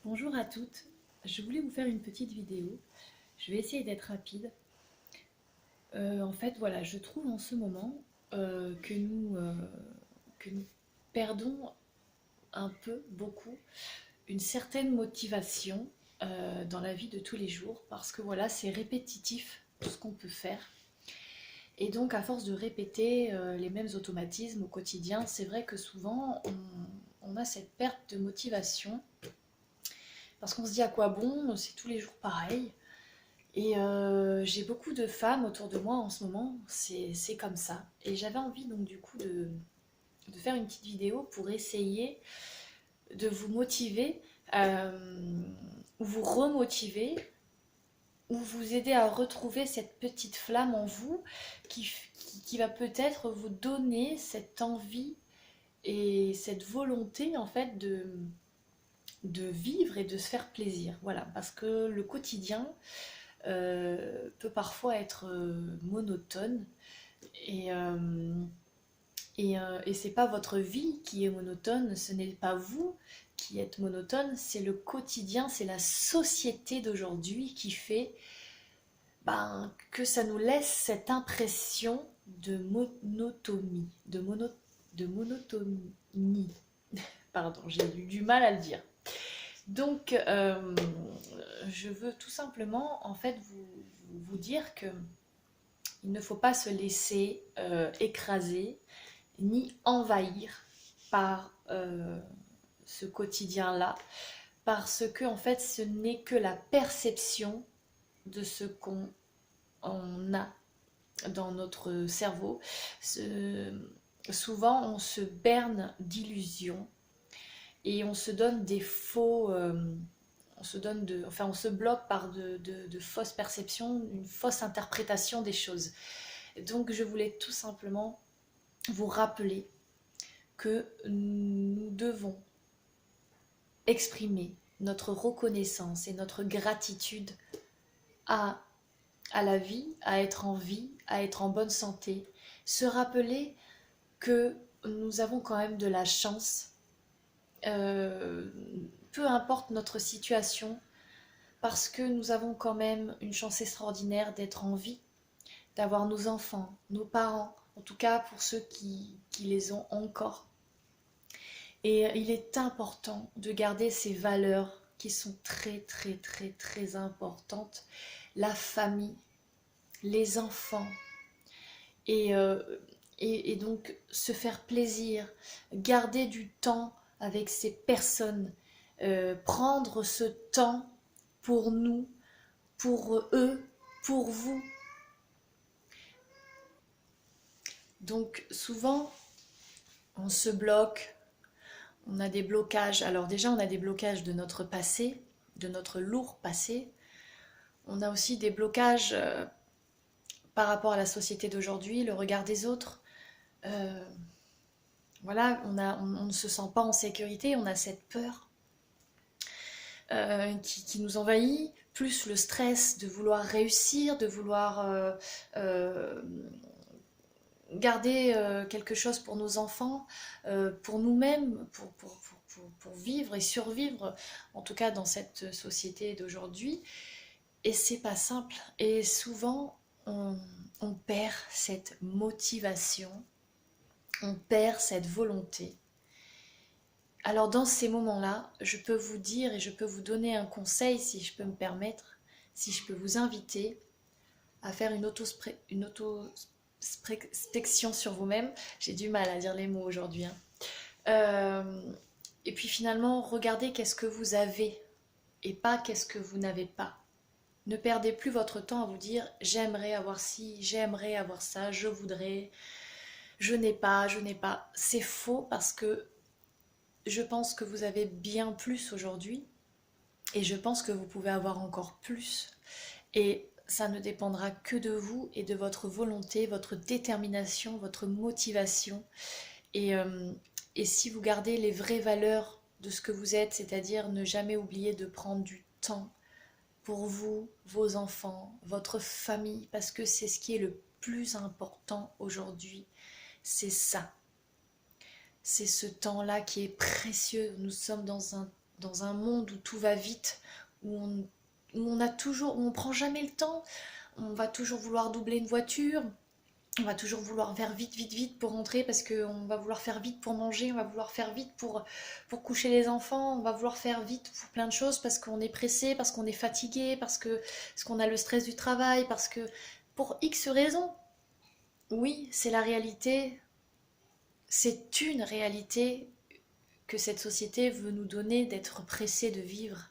Bonjour à toutes, je voulais vous faire une petite vidéo. Je vais essayer d'être rapide. En fait, voilà, je trouve en ce moment que nous perdons un peu, beaucoup, une certaine motivation dans la vie de tous les jours parce que voilà, c'est répétitif tout ce qu'on peut faire. Et donc, à force de répéter les mêmes automatismes au quotidien, c'est vrai que souvent on a cette perte de motivation parce qu'on se dit à quoi bon, c'est tous les jours pareil. Et j'ai beaucoup de femmes autour de moi en ce moment, c'est comme ça. Et j'avais envie donc du coup de faire une petite vidéo pour essayer de vous motiver, ou vous remotiver, ou vous aider à retrouver cette petite flamme en vous qui va peut-être vous donner cette envie et cette volonté en fait de vivre et de se faire plaisir. Voilà, parce que le quotidien, peut parfois être monotone et, euh, et c'est pas votre vie qui est monotone, ce n'est pas vous qui êtes monotone, c'est le quotidien, c'est la société d'aujourd'hui qui fait que ça nous laisse cette impression de monotonie, de monotonie. Pardon, j'ai eu du mal à le dire. Donc, je veux tout simplement en fait vous dire que il ne faut pas se laisser écraser ni envahir par ce quotidien-là, parce que en fait, ce n'est que la perception de ce qu'on a dans notre cerveau. Souvent, on se berne d'illusions et on se donne des faux, on se bloque par de fausses perceptions, une fausse interprétation des choses. Donc je voulais tout simplement vous rappeler que nous devons exprimer notre reconnaissance et notre gratitude à, à la vie, à être en vie, à être en bonne santé. Se rappeler que nous avons quand même de la chance, euh, peu importe notre situation, parce que nous avons quand même une chance extraordinaire d'être en vie, d'avoir nos enfants, nos parents, en tout cas pour ceux qui les ont encore. Et il est important de garder ces valeurs qui sont très très très très importantes. La famille, les enfants, et, euh, et donc se faire plaisir, garder du temps avec ces personnes, prendre ce temps pour nous, pour eux, pour vous. Donc souvent, on se bloque, on a des blocages. Alors déjà, on a des blocages de notre passé, de notre lourd passé. On a aussi des blocages par rapport à la société d'aujourd'hui, le regard des autres. Euh, voilà, on ne se sent pas en sécurité, on a cette peur qui nous envahit, plus le stress de vouloir réussir, de vouloir euh, garder quelque chose pour nos enfants, pour nous-mêmes, pour vivre et survivre, en tout cas dans cette société d'aujourd'hui. Et c'est pas simple. Et souvent, on perd cette motivation, on perd cette volonté. Alors dans ces moments-là, je peux vous dire et je peux vous donner un conseil, si je peux me permettre, si je peux vous inviter à faire une auto-inspection sur vous-même. J'ai du mal à dire les mots aujourd'hui, hein. Euh, et puis finalement, regardez qu'est-ce que vous avez et pas qu'est-ce que vous n'avez pas. Ne perdez plus votre temps à vous dire j'aimerais avoir ci, j'aimerais avoir ça, je voudrais, je n'ai pas, je n'ai pas. C'est faux parce que je pense que vous avez bien plus aujourd'hui et je pense que vous pouvez avoir encore plus. Et ça ne dépendra que de vous et de votre volonté, votre détermination, votre motivation. Et, euh, et si vous gardez les vraies valeurs de ce que vous êtes, c'est-à-dire ne jamais oublier de prendre du temps pour vous, vos enfants, votre famille, parce que c'est ce qui est le plus important aujourd'hui, c'est ça. C'est ce temps-là qui est précieux. Nous sommes dans un monde où tout va vite, où on prend jamais le temps, on va toujours vouloir doubler une voiture, on va toujours vouloir faire vite, vite, vite pour rentrer parce qu'on va vouloir faire vite pour manger, on va vouloir faire vite pour coucher les enfants, on va vouloir faire vite pour plein de choses parce qu'on est pressé, parce qu'on est fatigué, parce qu'on a le stress du travail, parce que pour X raisons. Oui, c'est la réalité, c'est une réalité que cette société veut nous donner d'être pressé de vivre.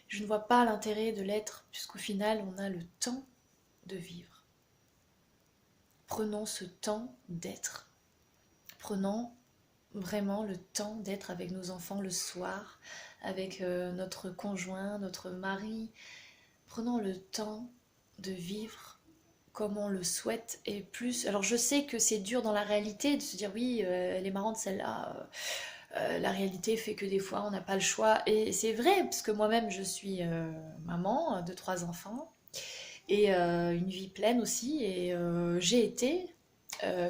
Je ne vois pas l'intérêt de l'être puisqu'au final on a le temps de vivre. Prenons ce temps d'être. Prenons vraiment le temps d'être avec nos enfants le soir, avec notre conjoint, notre mari. Prenons le temps de vivre comme on le souhaite et plus. Alors je sais que c'est dur dans la réalité de se dire oui, elle est marrante celle-là. La réalité fait que des fois on n'a pas le choix et c'est vrai parce que moi-même je suis maman de 3 enfants et une vie pleine aussi et j'ai été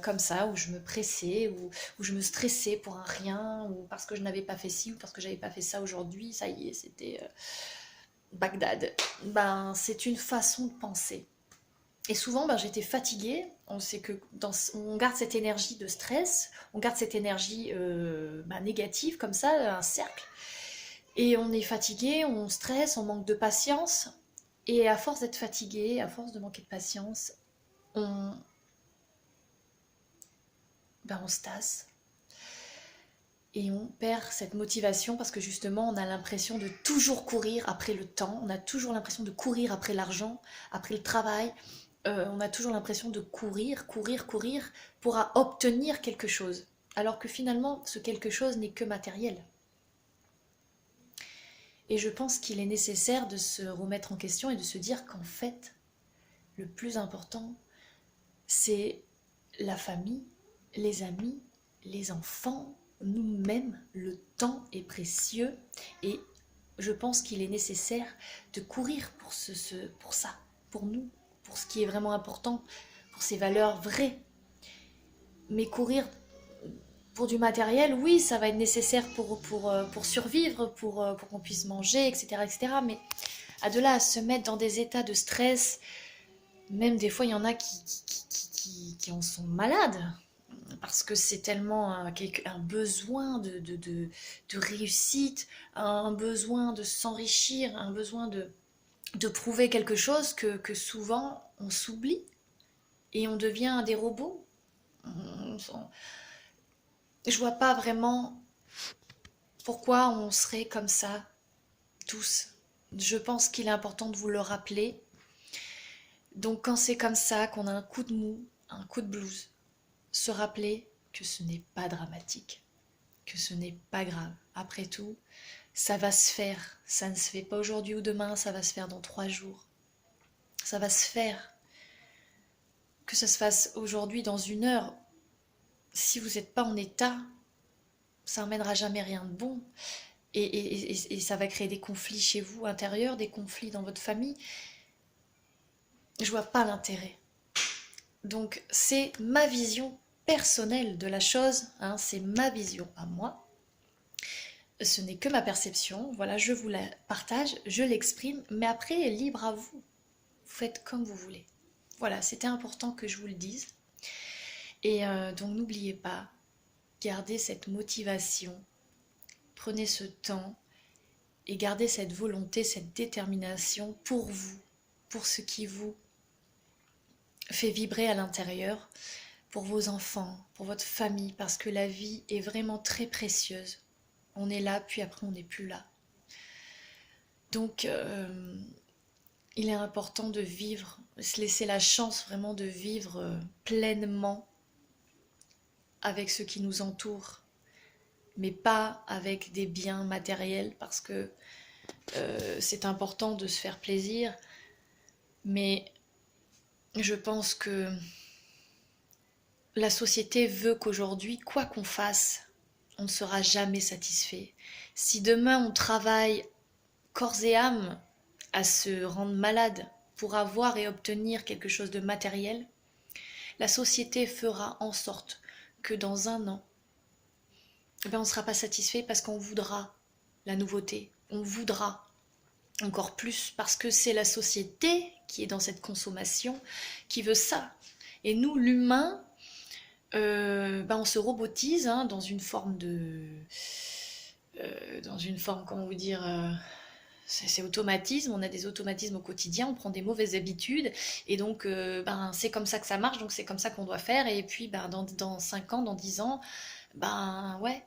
comme ça où je me pressais où je me stressais pour un rien ou parce que je n'avais pas fait ci ou parce que j'avais pas fait ça aujourd'hui, ça y est, c'était Bagdad. Ben c'est une façon de penser. Et souvent, ben, j'étais fatiguée. On sait que on garde cette énergie de stress, on garde cette énergie ben, négative, comme ça, un cercle. Et on est fatigué, on stresse, on manque de patience. Et à force d'être fatigué, à force de manquer de patience, on, ben, on se tasse. Et on perd cette motivation parce que justement, on a l'impression de toujours courir après le temps, on a toujours l'impression de courir après l'argent, après le travail, on a toujours l'impression de courir, courir, courir pour obtenir quelque chose. Alors que finalement, ce quelque chose n'est que matériel. Et je pense qu'il est nécessaire de se remettre en question et de se dire qu'en fait, le plus important, c'est la famille, les amis, les enfants, nous-mêmes. Le temps est précieux et je pense qu'il est nécessaire de courir pour ça, pour nous, pour ce qui est vraiment important, pour ces valeurs vraies. Mais courir pour du matériel, oui, ça va être nécessaire pour survivre, pour qu'on puisse manger, etc., etc. Mais à de là à se mettre dans des états de stress, même des fois, il y en a qui en sont malades parce que c'est tellement un besoin de réussite, un besoin de s'enrichir, un besoin de prouver quelque chose que souvent on s'oublie et on devient des robots. Je vois pas vraiment pourquoi on serait comme ça, tous. Je pense qu'il est important de vous le rappeler. Donc quand c'est comme ça, qu'on a un coup de mou, un coup de blues, se rappeler que ce n'est pas dramatique, que ce n'est pas grave. Après tout, ça va se faire. Ça ne se fait pas aujourd'hui ou demain, ça va se faire dans 3 jours. Ça va se faire. Que ça se fasse aujourd'hui, dans 1 heure, si vous n'êtes pas en état, ça n'emmènera jamais rien de bon. Et ça va créer des conflits chez vous intérieurs, des conflits dans votre famille. Je vois pas l'intérêt. Donc c'est ma vision personnelle de la chose, hein, c'est ma vision à moi. Ce n'est que ma perception, voilà, je vous la partage, je l'exprime, mais après, libre à vous. Vous faites comme vous voulez. Voilà, c'était important que je vous le dise. Et donc n'oubliez pas, gardez cette motivation, prenez ce temps et gardez cette volonté, cette détermination pour vous, pour ce qui vous fait vibrer à l'intérieur, pour vos enfants, pour votre famille, parce que la vie est vraiment très précieuse. On est là, puis après on n'est plus là. Donc il est important de vivre, se laisser la chance vraiment de vivre pleinement avec ce qui nous entoure, mais pas avec des biens matériels, parce que c'est important de se faire plaisir, mais je pense que la société veut qu'aujourd'hui, quoi qu'on fasse, on ne sera jamais satisfait. Si demain on travaille corps et âme à se rendre malade pour avoir et obtenir quelque chose de matériel, la société fera en sorte que dans 1 an, on ne sera pas satisfait parce qu'on voudra la nouveauté, on voudra encore plus parce que c'est la société qui est dans cette consommation qui veut ça. Et nous, l'humain, on se robotise hein, dans une forme de... dans une forme, comment vous dire... c'est automatisme, on a des automatismes au quotidien, on prend des mauvaises habitudes, et donc c'est comme ça que ça marche, donc c'est comme ça qu'on doit faire, et puis dans 5 ans, dans 10 ans, ouais,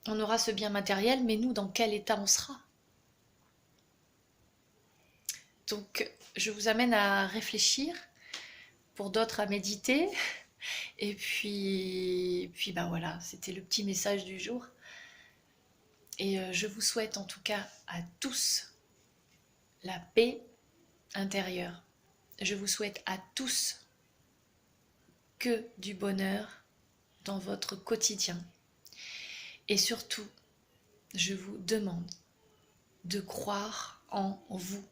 on aura ce bien matériel, mais nous, dans quel état on sera? Donc, je vous amène à réfléchir, pour d'autres à méditer, et puis voilà, c'était le petit message du jour. Et je vous souhaite en tout cas à tous la paix intérieure. Je vous souhaite à tous que du bonheur dans votre quotidien. Et surtout, je vous demande de croire en vous.